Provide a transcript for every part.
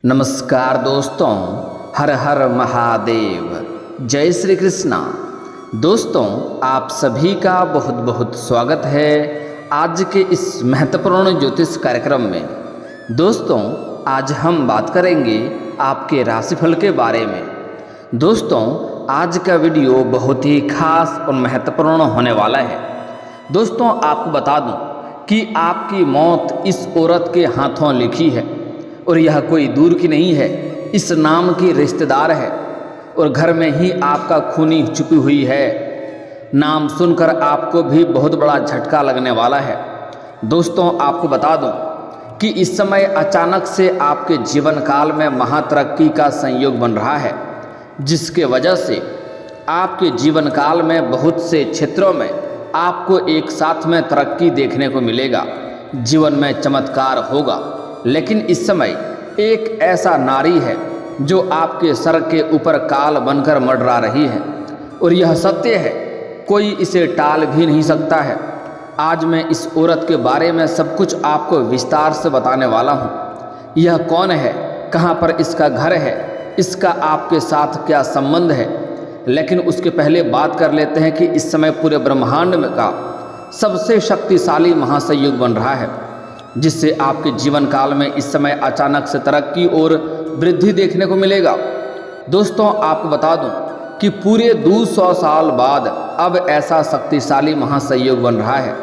नमस्कार दोस्तों, हर हर महादेव, जय श्री कृष्णा। दोस्तों, आप सभी का बहुत बहुत स्वागत है आज के इस महत्वपूर्ण ज्योतिष कार्यक्रम में। दोस्तों, आज हम बात करेंगे आपके राशिफल के बारे में। दोस्तों, आज का वीडियो बहुत ही खास और महत्वपूर्ण होने वाला है। दोस्तों, आपको बता दूं कि आपकी मौत इस औरत के हाथों लिखी है और यह कोई दूर की नहीं है, इस नाम की रिश्तेदार है और घर में ही आपका खूनी छुपी हुई है। नाम सुनकर आपको भी बहुत बड़ा झटका लगने वाला है। दोस्तों, आपको बता दूं कि इस समय अचानक से आपके जीवन काल में महातरक्की का संयोग बन रहा है, जिसके वजह से आपके जीवन काल में बहुत से क्षेत्रों में आपको एक साथ में तरक्की देखने को मिलेगा। जीवन में चमत्कार होगा। लेकिन इस समय एक ऐसा नारी है जो आपके सर के ऊपर काल बनकर मंडरा रही है और यह सत्य है, कोई इसे टाल भी नहीं सकता है। आज मैं इस औरत के बारे में सब कुछ आपको विस्तार से बताने वाला हूँ। यह कौन है, कहाँ पर इसका घर है, इसका आपके साथ क्या संबंध है। लेकिन उसके पहले बात कर लेते हैं कि इस समय पूरे ब्रह्मांड में का सबसे शक्तिशाली महासंयोग बन रहा है, जिससे आपके जीवन काल में इस समय अचानक से तरक्की और वृद्धि देखने को मिलेगा। दोस्तों, आपको बता दूं कि पूरे 200 साल बाद अब ऐसा शक्तिशाली महासंयोग बन रहा है,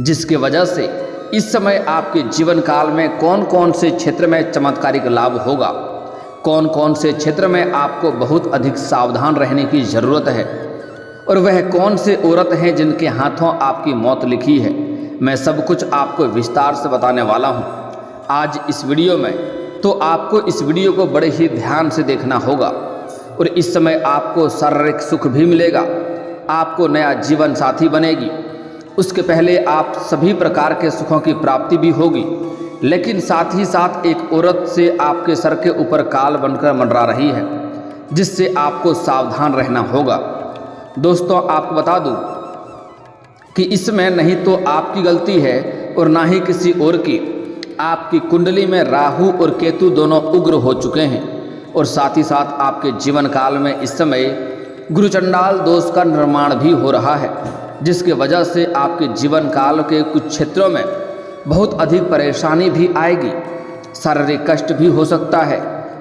जिसके वजह से इस समय आपके जीवन काल में कौन कौन से क्षेत्र में चमत्कारिक लाभ होगा, कौन कौन से क्षेत्र में आपको बहुत अधिक सावधान रहने की ज़रूरत है और वह कौन से औरत हैं जिनके हाथों आपकी मौत लिखी है। मैं सब कुछ आपको विस्तार से बताने वाला हूं आज इस वीडियो में। तो आपको इस वीडियो को बड़े ही ध्यान से देखना होगा और इस समय आपको शारीरिक सुख भी मिलेगा, आपको नया जीवन साथी बनेगी। उसके पहले आप सभी प्रकार के सुखों की प्राप्ति भी होगी। लेकिन साथ ही साथ एक औरत से आपके सर के ऊपर काल बनकर मंडरा रही है, जिससे आपको सावधान रहना होगा। दोस्तों, आपको बता दूं कि इसमें नहीं तो आपकी गलती है और ना ही किसी और की। आपकी कुंडली में राहु और केतु दोनों उग्र हो चुके हैं और साथ ही साथ आपके जीवन काल में इस समय गुरुचंडाल दोष का निर्माण भी हो रहा है, जिसके वजह से आपके जीवन काल के कुछ क्षेत्रों में बहुत अधिक परेशानी भी आएगी, शारीरिक कष्ट भी हो सकता है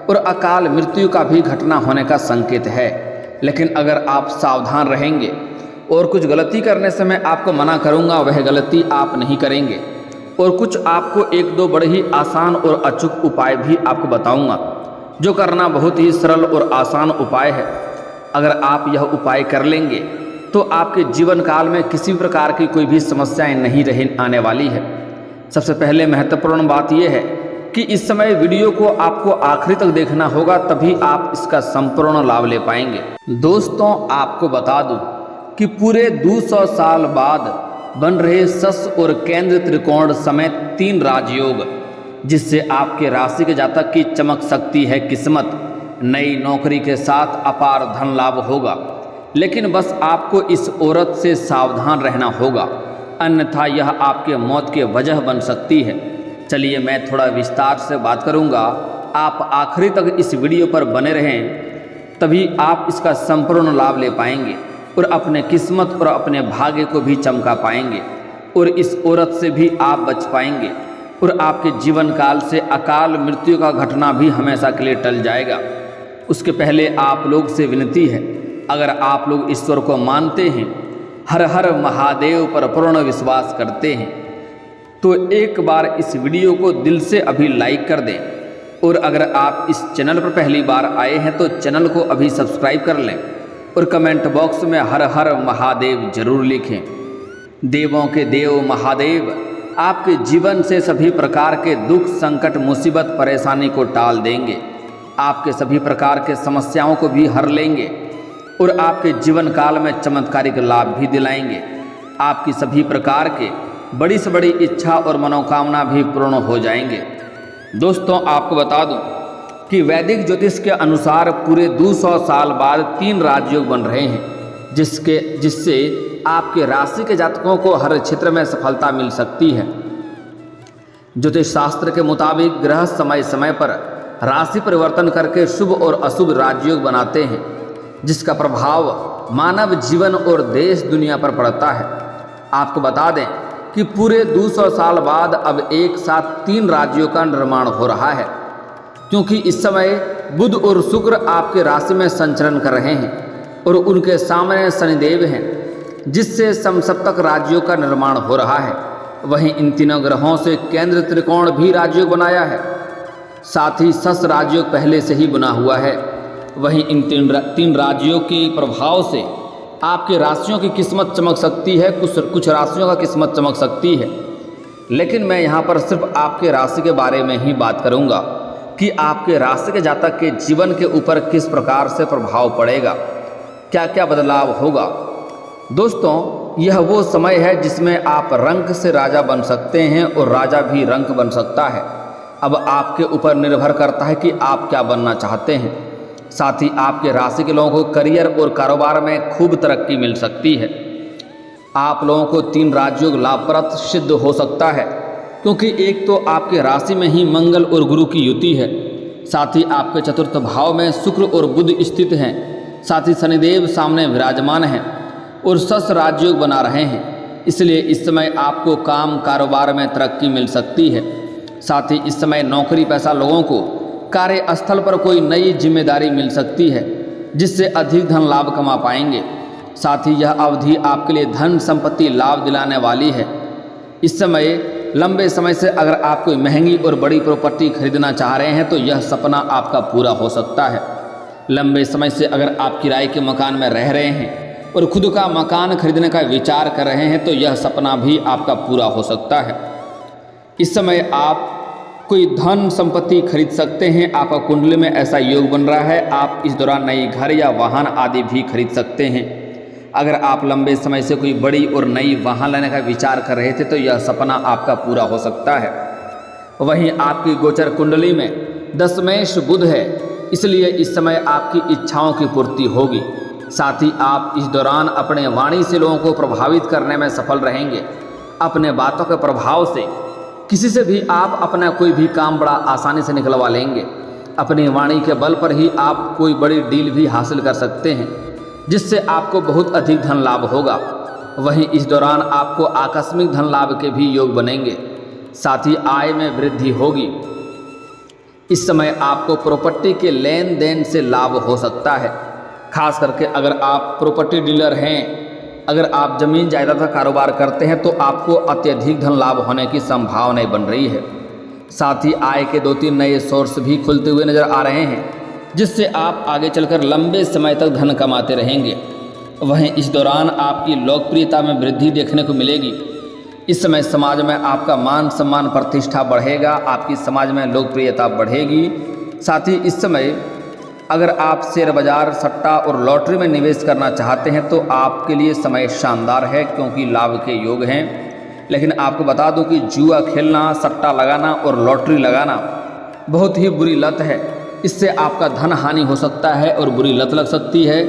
और अकाल मृत्यु का भी घटना होने का संकेत है। लेकिन अगर आप सावधान रहेंगे और कुछ गलती करने से मैं आपको मना करूंगा, वह गलती आप नहीं करेंगे। और कुछ आपको एक दो बड़े ही आसान और अचूक उपाय भी आपको बताऊंगा, जो करना बहुत ही सरल और आसान उपाय है। अगर आप यह उपाय कर लेंगे तो आपके जीवन काल में किसी प्रकार की कोई भी समस्याएं नहीं रह आने वाली है। सबसे पहले महत्वपूर्ण बात यह है कि इस समय वीडियो को आपको आखिरी तक देखना होगा, तभी आप इसका संपूर्ण लाभ ले पाएंगे। दोस्तों, आपको बता दूं कि पूरे 200 साल बाद बन रहे शश और केंद्र त्रिकोण समेत 3 राजयोग, जिससे आपके राशि के जातक की चमक सकती है किस्मत। नई नौकरी के साथ अपार धन लाभ होगा, लेकिन बस आपको इस औरत से सावधान रहना होगा, अन्यथा यह आपके मौत की वजह बन सकती है। चलिए, मैं थोड़ा विस्तार से बात करूंगा, आप आखिरी तक इस वीडियो पर बने रहें, तभी आप इसका संपूर्ण लाभ ले पाएंगे और अपने किस्मत और अपने भाग्य को भी चमका पाएंगे और इस औरत से भी आप बच पाएंगे और आपके जीवन काल से अकाल मृत्यु का घटना भी हमेशा के लिए टल जाएगा। उसके पहले आप लोग से विनती है, अगर आप लोग ईश्वर को मानते हैं, हर हर महादेव पर पूर्ण विश्वास करते हैं, तो एक बार इस वीडियो को दिल से अभी लाइक कर दें। और अगर आप इस चैनल पर पहली बार आए हैं तो चैनल को अभी सब्सक्राइब कर लें और कमेंट बॉक्स में हर हर महादेव जरूर लिखें। देवों के देव महादेव आपके जीवन से सभी प्रकार के दुख, संकट, मुसीबत, परेशानी को टाल देंगे, आपके सभी प्रकार के समस्याओं को भी हर लेंगे और आपके जीवन काल में चमत्कारिक लाभ भी दिलाएंगे। आपकी सभी प्रकार के बड़ी से बड़ी इच्छा और मनोकामना भी पूर्ण हो जाएंगे। दोस्तों, आपको बता दूं कि वैदिक ज्योतिष के अनुसार पूरे 200 साल बाद 3 राजयोग बन रहे हैं, जिससे आपके राशि के जातकों को हर क्षेत्र में सफलता मिल सकती है। ज्योतिष शास्त्र के मुताबिक ग्रह समय समय पर राशि परिवर्तन करके शुभ और अशुभ राजयोग बनाते हैं, जिसका प्रभाव मानव जीवन और देश दुनिया पर पड़ता है। आपको बता दें कि पूरे 200 साल बाद अब एक साथ 3 राज्यों का निर्माण हो रहा है, क्योंकि इस समय बुध और शुक्र आपके राशि में संचरण कर रहे हैं और उनके सामने शनिदेव हैं, जिससे समसप्तक राज्यों का निर्माण हो रहा है। वहीं इन तीनों ग्रहों से केंद्र त्रिकोण भी राजयोग बनाया है, साथ ही सस राजयोग पहले से ही बना हुआ है। वहीं इन तीन राज्यों के प्रभाव से आपके राशियों की किस्मत चमक सकती है, कुछ राशियों का किस्मत चमक सकती है। लेकिन मैं यहाँ पर सिर्फ आपके राशि के बारे में ही बात करूँगा कि आपके राशि के जातक के जीवन के ऊपर किस प्रकार से प्रभाव पड़ेगा, क्या क्या बदलाव होगा। दोस्तों, यह वो समय है जिसमें आप रंक से राजा बन सकते हैं और राजा भी रंक बन सकता है। अब आपके ऊपर निर्भर करता है कि आप क्या बनना चाहते हैं। साथ ही आपके राशि के लोगों को करियर और कारोबार में खूब तरक्की मिल सकती है। आप लोगों को 3 राजयोग लाभप्रद सिद्ध हो सकता है, क्योंकि एक तो आपके राशि में ही मंगल और गुरु की युति है, साथ ही आपके चतुर्थ भाव में शुक्र और बुध स्थित हैं, साथ ही शनिदेव सामने विराजमान हैं और सस राजयोग बना रहे हैं। इसलिए इस समय आपको काम कारोबार में तरक्की मिल सकती है। साथ ही इस समय नौकरी पेशा लोगों को कार्यस्थल पर कोई नई जिम्मेदारी मिल सकती है, जिससे अधिक धन लाभ कमा पाएंगे। साथ ही यह अवधि आपके लिए धन संपत्ति लाभ दिलाने वाली है। इस समय लंबे समय से अगर आप कोई महंगी और बड़ी प्रॉपर्टी खरीदना चाह रहे हैं तो यह सपना आपका पूरा हो सकता है। लंबे समय से अगर आप किराए के मकान में रह रहे हैं और खुद का मकान खरीदने का विचार कर रहे हैं तो यह सपना भी आपका पूरा हो सकता है। इस समय आप कोई धन संपत्ति खरीद सकते हैं, आपका कुंडली में ऐसा योग बन रहा है। आप इस दौरान नई घर या वाहन आदि भी खरीद सकते हैं। अगर आप लंबे समय से कोई बड़ी और नई वाहन लेने का विचार कर रहे थे तो यह सपना आपका पूरा हो सकता है। वहीं आपकी गोचर कुंडली में दशमेश बुध है, इसलिए इस समय आपकी इच्छाओं की पूर्ति होगी। साथ ही आप इस दौरान अपने वाणी से लोगों को प्रभावित करने में सफल रहेंगे। अपने बातों के प्रभाव से किसी से भी आप अपना कोई भी काम बड़ा आसानी से निकलवा लेंगे। अपनी वाणी के बल पर ही आप कोई बड़ी डील भी हासिल कर सकते हैं, जिससे आपको बहुत अधिक धन लाभ होगा। वहीं इस दौरान आपको आकस्मिक धन लाभ के भी योग बनेंगे, साथ ही आय में वृद्धि होगी। इस समय आपको प्रॉपर्टी के लेन देन से लाभ हो सकता है, खास करके अगर आप प्रॉपर्टी डीलर हैं, अगर आप जमीन जायदाद का कारोबार करते हैं तो आपको अत्यधिक धन लाभ होने की संभावनाएं बन रही है। साथ ही आय के 2-3 नए सोर्स भी खुलते हुए नजर आ रहे हैं, जिससे आप आगे चलकर लंबे समय तक धन कमाते रहेंगे। वहीं इस दौरान आपकी लोकप्रियता में वृद्धि देखने को मिलेगी। इस समय समाज में आपका मान सम्मान प्रतिष्ठा बढ़ेगा, आपकी समाज में लोकप्रियता बढ़ेगी। साथ ही इस समय अगर आप शेयर बाजार, सट्टा और लॉटरी में निवेश करना चाहते हैं तो आपके लिए समय शानदार है, क्योंकि लाभ के योग हैं। लेकिन आपको बता दूं कि जुआ खेलना, सट्टा लगाना और लॉटरी लगाना बहुत ही बुरी लत है। इससे आपका धन हानि हो सकता है और बुरी लत लग सकती है,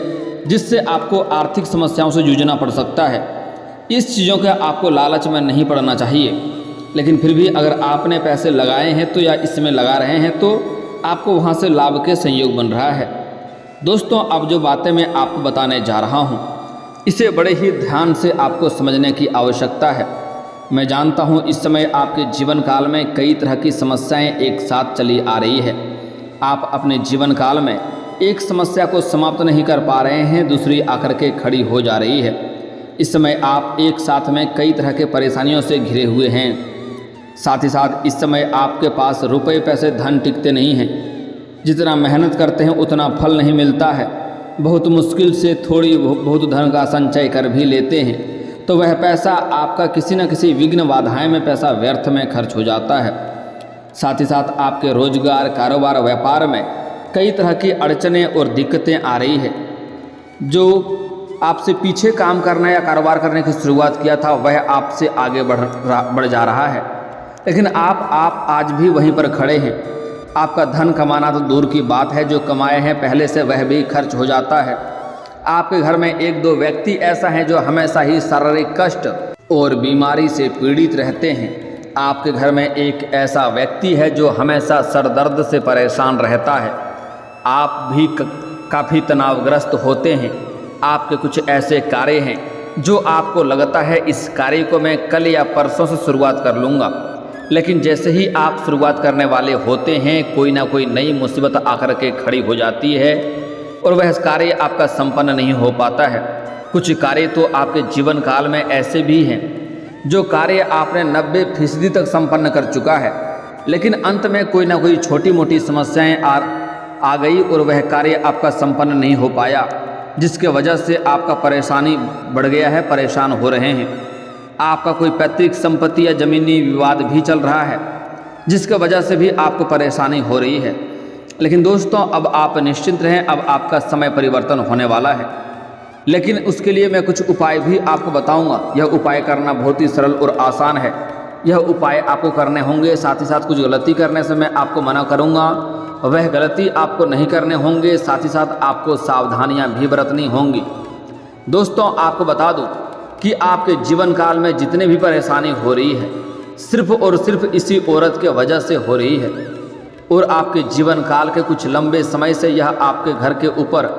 जिससे आपको आर्थिक समस्याओं से जूझना पड़ सकता है। इस चीज़ों का आपको लालच में नहीं पड़ना चाहिए। लेकिन फिर भी अगर आपने पैसे लगाए हैं तो या इसमें लगा रहे हैं तो आपको वहाँ से लाभ के संयोग बन रहा है। दोस्तों, अब जो बातें मैं आपको बताने जा रहा हूँ इसे बड़े ही ध्यान से आपको समझने की आवश्यकता है। मैं जानता हूँ इस समय आपके जीवन काल में कई तरह की समस्याएं एक साथ चली आ रही है। आप अपने जीवन काल में एक समस्या को समाप्त नहीं कर पा रहे हैं, दूसरी आकर के खड़ी हो जा रही है। इस समय आप एक साथ में कई तरह के परेशानियों से घिरे हुए हैं। साथ ही साथ इस समय आपके पास रुपए पैसे धन टिकते नहीं हैं। जितना मेहनत करते हैं उतना फल नहीं मिलता है। बहुत मुश्किल से थोड़ी बहुत धन का संचय कर भी लेते हैं तो वह पैसा आपका किसी न किसी विघ्न बाधाएं में पैसा व्यर्थ में खर्च हो जाता है। साथ ही साथ आपके रोजगार, कारोबार, व्यापार में कई तरह की अड़चनें और दिक्कतें आ रही है। जो आपसे पीछे काम करना या कारोबार करने की शुरुआत किया था वह आपसे आगे बढ़ जा रहा है, लेकिन आप आज भी वहीं पर खड़े हैं। आपका धन कमाना तो दूर की बात है, जो कमाए हैं पहले से वह भी खर्च हो जाता है। आपके घर में 1-2 व्यक्ति ऐसा हैं जो हमेशा ही शारीरिक कष्ट और बीमारी से पीड़ित रहते हैं। आपके घर में एक ऐसा व्यक्ति है जो हमेशा सर दर्द से परेशान रहता है। आप भी काफ़ी तनावग्रस्त होते हैं। आपके कुछ ऐसे कार्य हैं जो आपको लगता है इस कार्य को मैं कल या परसों से शुरुआत कर लूँगा, लेकिन जैसे ही आप शुरुआत करने वाले होते हैं कोई ना कोई नई मुसीबत आकर के खड़ी हो जाती है और वह कार्य आपका संपन्न नहीं हो पाता है। कुछ कार्य तो आपके जीवन काल में ऐसे भी हैं जो कार्य आपने 90% तक संपन्न कर चुका है, लेकिन अंत में कोई ना कोई छोटी मोटी समस्याएं आ गई और वह कार्य आपका संपन्न नहीं हो पाया, जिसके वजह से आपका परेशानी बढ़ गया है, परेशान हो रहे हैं। आपका कोई पैतृक संपत्ति या ज़मीनी विवाद भी चल रहा है, जिसके वजह से भी आपको परेशानी हो रही है। लेकिन दोस्तों, अब आप निश्चिंत रहें, अब आपका समय परिवर्तन होने वाला है। लेकिन उसके लिए मैं कुछ उपाय भी आपको बताऊंगा। यह उपाय करना बहुत ही सरल और आसान है। यह उपाय आपको करने होंगे, साथ ही साथ कुछ गलती करने से मैं आपको मना करूंगा, वह गलती आपको नहीं करने होंगे। साथ ही साथ आपको सावधानियां भी बरतनी होंगी। दोस्तों, आपको बता दूं कि आपके जीवन काल में जितने भी परेशानी हो रही है सिर्फ और सिर्फ इसी औरत के वजह से हो रही है, और आपके जीवन काल के कुछ लंबे समय से यह आपके घर के ऊपर,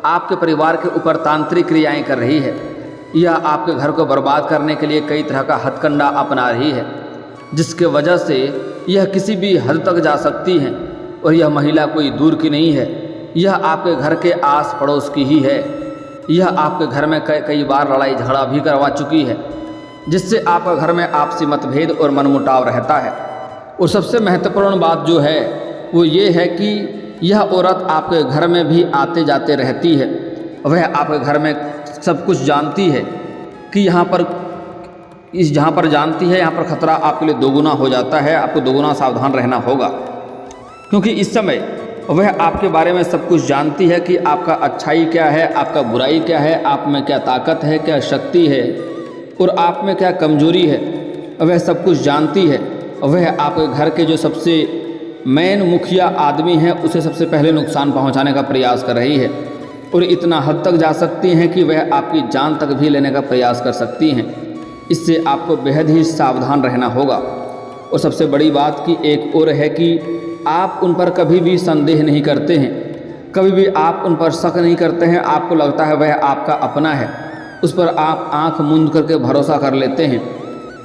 आपके परिवार के ऊपर तांत्रिक क्रियाएं कर रही है। यह आपके घर को बर्बाद करने के लिए कई तरह का हथकंडा अपना रही है, जिसके वजह से यह किसी भी हद तक जा सकती है। और यह महिला कोई दूर की नहीं है, यह आपके घर के आस पड़ोस की ही है। यह आपके घर में कई बार लड़ाई झगड़ा भी करवा चुकी है, जिससे आपके घर में आपसी मतभेद और मनमुटाव रहता है। और सबसे महत्वपूर्ण बात जो है वो ये है कि यह औरत आपके घर में भी आते जाते रहती है। वह आपके घर में सब कुछ जानती है कि जहाँ पर जानती है यहाँ पर खतरा आपके लिए दोगुना हो जाता है। आपको दोगुना सावधान रहना होगा, क्योंकि इस समय वह आपके बारे में सब कुछ जानती है कि आपका अच्छाई क्या है, आपका बुराई क्या है, आप में क्या ताकत है, क्या शक्ति है और आप में क्या कमजोरी है। वह सब कुछ जानती है। वह आपके घर के जो सबसे मेन मुखिया आदमी हैं उसे सबसे पहले नुकसान पहुंचाने का प्रयास कर रही है, और इतना हद तक जा सकती हैं कि वह आपकी जान तक भी लेने का प्रयास कर सकती हैं। इससे आपको बेहद ही सावधान रहना होगा। और सबसे बड़ी बात की एक और है कि आप उन पर कभी भी संदेह नहीं करते हैं, कभी भी आप उन पर शक नहीं करते हैं। आपको लगता है वह आपका अपना है, उस पर आप आंख मूंद करके भरोसा कर लेते हैं।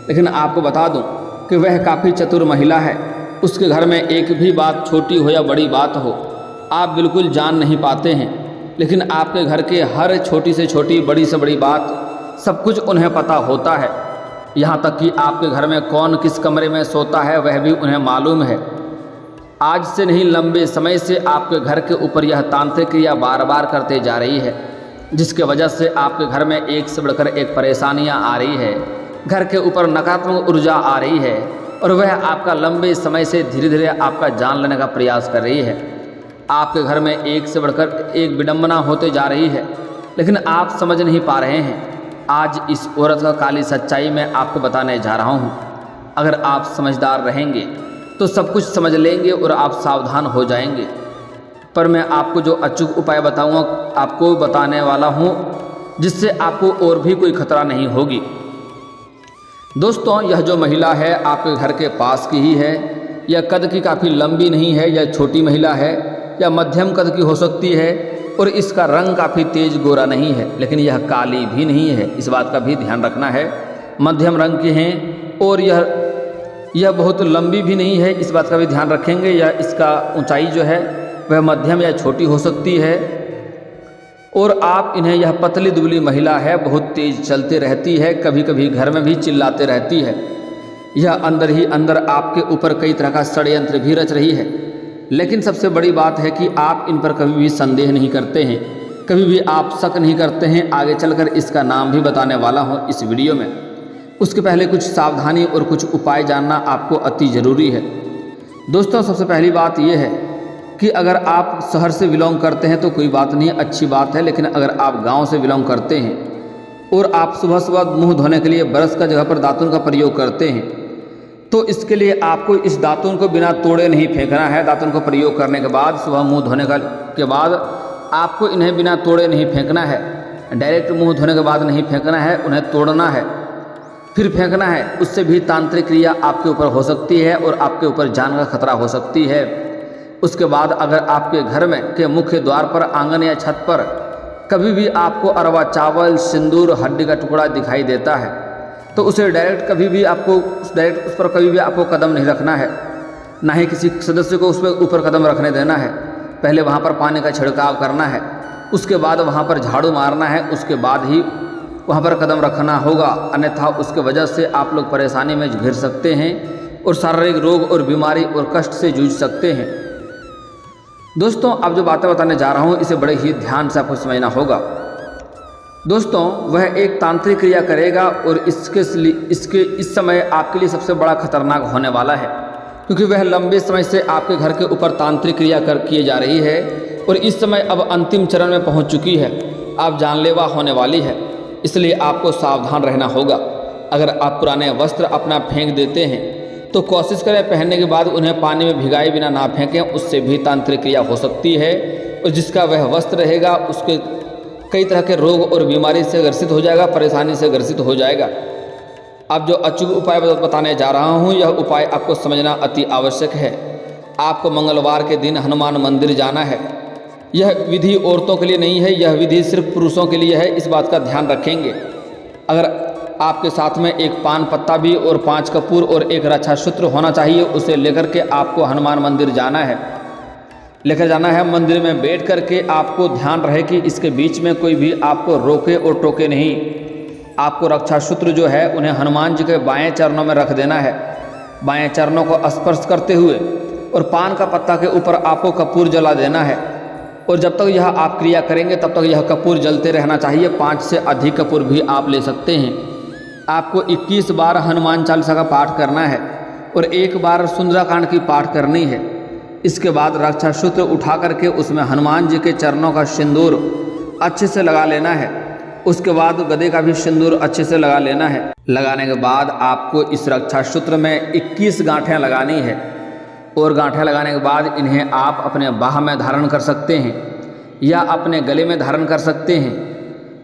लेकिन आपको बता दूं कि वह काफ़ी चतुर महिला है। उसके घर में एक भी बात, छोटी हो या बड़ी बात हो, आप बिल्कुल जान नहीं पाते हैं, लेकिन आपके घर के हर छोटी से छोटी, बड़ी से बड़ी बात सब कुछ उन्हें पता होता है। यहाँ तक कि आपके घर में कौन किस कमरे में सोता है वह भी उन्हें मालूम है। आज से नहीं, लंबे समय से आपके घर के ऊपर यह तांत्रिक क्रिया बार बार करते जा रही है, जिसके वजह से आपके घर में एक से बढ़कर एक परेशानियां आ रही है। घर के ऊपर नकारात्मक ऊर्जा आ रही है और वह आपका लंबे समय से धीरे धीरे आपका जान लेने का प्रयास कर रही है। आपके घर में एक से बढ़कर एक विडंबना होते जा रही है, लेकिन आप समझ नहीं पा रहे हैं। आज इस औरत का काली सच्चाई मैं आपको बताने जा रहा हूँ। अगर आप समझदार रहेंगे तो सब कुछ समझ लेंगे और आप सावधान हो जाएंगे। पर मैं आपको जो अचूक उपाय बताऊंगा आपको बताने वाला हूं, जिससे आपको और भी कोई खतरा नहीं होगी। दोस्तों, यह जो महिला है आपके घर के पास की ही है। यह कद की काफ़ी लंबी नहीं है, यह छोटी महिला है, या मध्यम कद की हो सकती है, और इसका रंग काफ़ी तेज गोरा नहीं है, लेकिन यह काली भी नहीं है। इस बात का भी ध्यान रखना है। मध्यम रंग की हैं और यह बहुत लंबी भी नहीं है, इस बात का भी ध्यान रखेंगे। यह इसका ऊंचाई जो है वह मध्यम या छोटी हो सकती है। और आप इन्हें, यह पतली दुबली महिला है, बहुत तेज चलती रहती है, कभी कभी घर में भी चिल्लाते रहती है। यह अंदर ही अंदर आपके ऊपर कई तरह का षड्यंत्र भी रच रही है। लेकिन सबसे बड़ी बात है कि आप इन पर कभी भी संदेह नहीं करते हैं, कभी भी आप शक नहीं करते हैं। आगे चलकर इसका नाम भी बताने वाला हूँ इस वीडियो में। उसके पहले कुछ सावधानी और कुछ उपाय जानना आपको अति ज़रूरी है। दोस्तों, सबसे पहली बात यह है कि अगर आप शहर से बिलोंग करते हैं तो कोई बात नहीं, अच्छी बात है। लेकिन अगर आप गांव से बिलोंग करते हैं और आप सुबह सुबह मुंह धोने के लिए ब्रश का जगह पर दातुन का प्रयोग करते हैं, तो इसके लिए आपको इस दातुन को बिना तोड़े नहीं फेंकना है। दातुन को प्रयोग करने के बाद, सुबह मुँह धोने के बाद आपको इन्हें बिना तोड़े नहीं फेंकना है। डायरेक्ट मुँह धोने के बाद नहीं फेंकना है, उन्हें तोड़ना है। फिर फेंकना है, उससे भी तांत्रिक क्रिया आपके ऊपर हो सकती है और आपके ऊपर जान का खतरा हो सकती है। उसके बाद अगर आपके घर में के मुख्य द्वार पर, आंगन या छत पर कभी भी आपको अरवा चावल, सिंदूर, हड्डी का टुकड़ा दिखाई देता है तो उसे डायरेक्ट उस पर कभी भी आपको कदम नहीं रखना है, ना ही किसी सदस्य को उस पर ऊपर कदम रखने देना है। पहले वहाँ पर पानी का छिड़काव करना है, उसके बाद वहाँ पर झाड़ू मारना है, उसके बाद ही वहाँ पर कदम रखना होगा, अन्यथा उसके वजह से आप लोग परेशानी में घिर सकते हैं और शारीरिक रोग और बीमारी और कष्ट से जूझ सकते हैं। दोस्तों, अब जो बातें बताने जा रहा हूँ इसे बड़े ही ध्यान से आपको समझना होगा। दोस्तों, वह एक तांत्रिक क्रिया करेगा और इस समय आपके लिए सबसे बड़ा खतरनाक होने वाला है, क्योंकि वह लंबे समय से आपके घर के ऊपर तांत्रिक क्रिया किए जा रही है और इस समय अब अंतिम चरण में पहुंच चुकी है, आप जानलेवा होने वाली है। इसलिए आपको सावधान रहना होगा। अगर आप पुराने वस्त्र अपना फेंक देते हैं तो कोशिश करें पहनने के बाद उन्हें पानी में भिगाए बिना ना फेंकें, उससे भी तांत्रिक क्रिया हो सकती है और जिसका वह वस्त्र रहेगा उसके कई तरह के रोग और बीमारी से ग्रसित हो जाएगा, परेशानी से ग्रसित हो जाएगा। अब जो अचूक उपाय बताने जा रहा हूँ, यह उपाय आपको समझना अति आवश्यक है। आपको मंगलवार के दिन हनुमान मंदिर जाना है। यह विधि औरतों के लिए नहीं है, यह विधि सिर्फ पुरुषों के लिए है, इस बात का ध्यान रखेंगे। अगर आपके साथ में एक पान पत्ता भी और 5 कपूर और एक रक्षा सूत्र होना चाहिए, उसे लेकर के आपको हनुमान मंदिर जाना है, लेकर जाना है। मंदिर में बैठ करके आपको ध्यान रहे कि इसके बीच में कोई भी आपको रोके और टोके नहीं। आपको रक्षा सूत्र जो है उन्हें हनुमान जी के बाएं चरणों में रख देना है, बाएं चरणों को स्पर्श करते हुए, और पान का पत्ता के ऊपर आपको कपूर जला देना है। और जब तक यह आप क्रिया करेंगे तब तक यह कपूर जलते रहना चाहिए। 5 से अधिक कपूर भी आप ले सकते हैं। आपको 21 बार हनुमान चालीसा का पाठ करना है और 1 बार सुंदराकांड की पाठ करनी है। इसके बाद रक्षा सूत्र उठा करके उसमें हनुमान जी के चरणों का सिंदूर अच्छे से लगा लेना है। उसके बाद गदे का भी सिंदूर अच्छे से लगा लेना है। लगाने के बाद आपको इस रक्षा सूत्र में 21 गांठें लगानी है और गांठें लगाने के बाद इन्हें आप अपने बाह में धारण कर सकते हैं या अपने गले में धारण कर सकते हैं।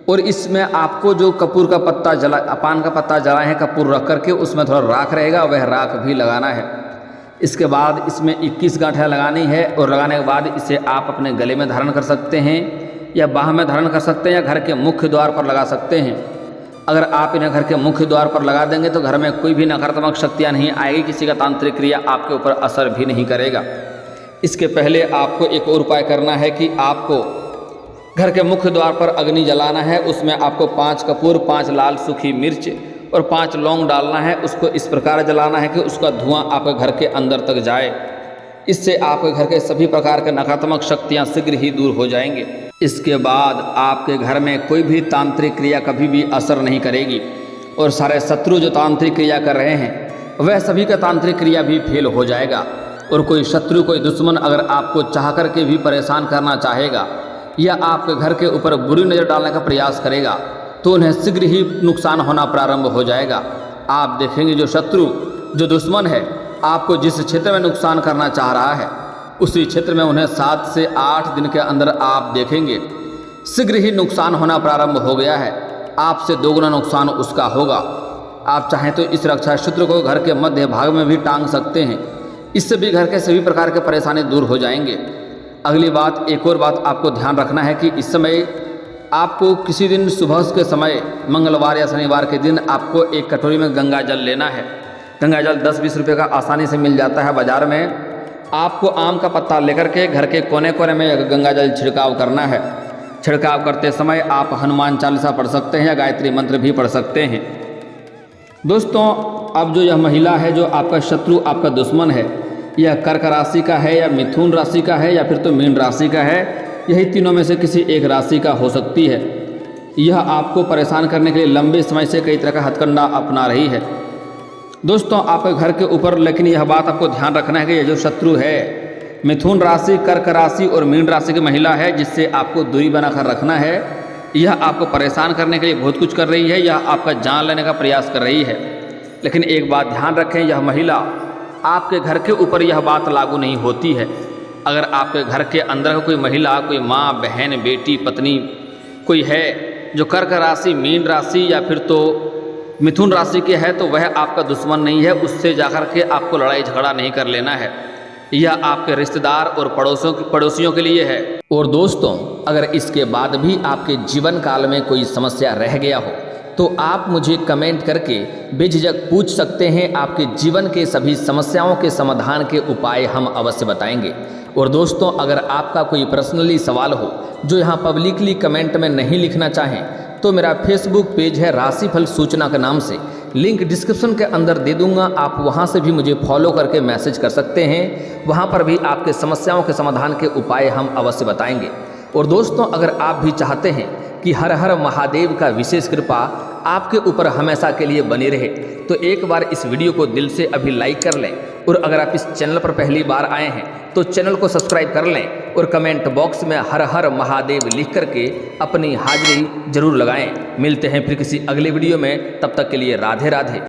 और इसमें आपको जो कपूर का पत्ता पान का पत्ता जलाए हैं, कपूर रख करके उसमें थोड़ा राख रहेगा, वह राख भी लगाना है। इसके बाद इसमें 21 गांठें लगानी है और लगाने के बाद इसे आप अपने गले में धारण कर सकते हैं या बाह में धारण कर सकते हैं या घर के मुख्य द्वार पर लगा सकते हैं। अगर आप इन्हें घर के मुख्य द्वार पर लगा देंगे तो घर में कोई भी नकारात्मक शक्तियाँ नहीं आएगी, किसी का तांत्रिक क्रिया आपके ऊपर असर भी नहीं करेगा। इसके पहले आपको एक और उपाय करना है कि आपको घर के मुख्य द्वार पर अग्नि जलाना है। उसमें आपको 5 कपूर, 5 लाल सूखी मिर्च और 5 लौंग डालना है। उसको इस प्रकार जलाना है कि उसका धुआं आपके घर के अंदर तक जाए। इससे आपके घर के सभी प्रकार के नकारात्मक शक्तियां शीघ्र ही दूर हो जाएंगे। इसके बाद आपके घर में कोई भी तांत्रिक क्रिया कभी भी असर नहीं करेगी और सारे शत्रु जो तांत्रिक क्रिया कर रहे हैं वह सभी का तांत्रिक क्रिया भी फेल हो जाएगा। और कोई शत्रु, कोई दुश्मन अगर आपको चाह करके भी परेशान करना चाहेगा या आपके घर के ऊपर बुरी नज़र डालने का प्रयास करेगा तो उन्हें शीघ्र ही नुकसान होना प्रारंभ हो जाएगा। आप देखेंगे जो शत्रु, जो दुश्मन है, आपको जिस क्षेत्र में नुकसान करना चाह रहा है उसी क्षेत्र में उन्हें 7 से 8 दिन के अंदर आप देखेंगे शीघ्र ही नुकसान होना प्रारंभ हो गया है। आपसे दोगुना नुकसान उसका होगा। आप चाहें तो इस रक्षा सूत्र को घर के मध्य भाग में भी टांग सकते हैं, इससे भी घर के सभी प्रकार के परेशानी दूर हो जाएंगे। अगली बात, एक और बात आपको ध्यान रखना है कि इस समय आपको किसी दिन सुबह के समय, मंगलवार या शनिवार के दिन, आपको एक कटोरी में गंगा जल लेना है। गंगा जल 10-20 रुपये का आसानी से मिल जाता है बाज़ार में। आपको आम का पत्ता लेकर के घर के कोने कोने में गंगा जल छिड़काव करना है। छिड़काव करते समय आप हनुमान चालीसा पढ़ सकते हैं या गायत्री मंत्र भी पढ़ सकते हैं। दोस्तों, अब जो यह महिला है, जो आपका शत्रु, आपका दुश्मन है, यह कर्क राशि का है या मिथुन राशि का है या फिर तो मीन राशि का है, यही तीनों में से किसी एक राशि का हो सकती है। यह आपको परेशान करने के लिए लंबे समय से कई तरह का हथकंडा अपना रही है। दोस्तों, आपके घर के ऊपर, लेकिन यह बात आपको ध्यान रखना है कि यह जो शत्रु है मिथुन राशि, कर्क राशि और मीन राशि की महिला है, जिससे आपको दूरी बनाकर रखना है। यह आपको परेशान करने के लिए बहुत कुछ कर रही है, यह आपका जान लेने का प्रयास कर रही है। लेकिन एक बात ध्यान रखें, यह महिला, आपके घर के ऊपर यह बात लागू नहीं होती है। अगर आपके घर के अंदर कोई महिला, कोई माँ, बहन, बेटी, पत्नी कोई है जो कर्क राशि, मीन राशि या फिर तो मिथुन राशि के है तो वह आपका दुश्मन नहीं है, उससे जाकर के आपको लड़ाई झगड़ा नहीं कर लेना है। यह आपके रिश्तेदार और पड़ोसियों के लिए है। और दोस्तों, अगर इसके बाद भी आपके जीवन काल में कोई समस्या रह गया हो तो आप मुझे कमेंट करके बेझिझक पूछ सकते हैं। आपके जीवन के सभी समस्याओं के समाधान के उपाय हम अवश्य बताएंगे। और दोस्तों, अगर आपका कोई पर्सनली सवाल हो जो यहाँ पब्लिकली कमेंट में नहीं लिखना चाहें तो मेरा फेसबुक पेज है राशिफल सूचना के नाम से, लिंक डिस्क्रिप्शन के अंदर दे दूंगा। आप वहां से भी मुझे फॉलो करके मैसेज कर सकते हैं। वहां पर भी आपके समस्याओं के समाधान के उपाय हम अवश्य बताएंगे। और दोस्तों, अगर आप भी चाहते हैं कि हर हर महादेव का विशेष कृपा आपके ऊपर हमेशा के लिए बनी रहे तो एक बार इस वीडियो को दिल से अभी लाइक कर लें। और अगर आप इस चैनल पर पहली बार आए हैं तो चैनल को सब्सक्राइब कर लें और कमेंट बॉक्स में हर हर महादेव लिख करके अपनी हाजिरी जरूर लगाएं। मिलते हैं फिर किसी अगले वीडियो में, तब तक के लिए राधे राधे।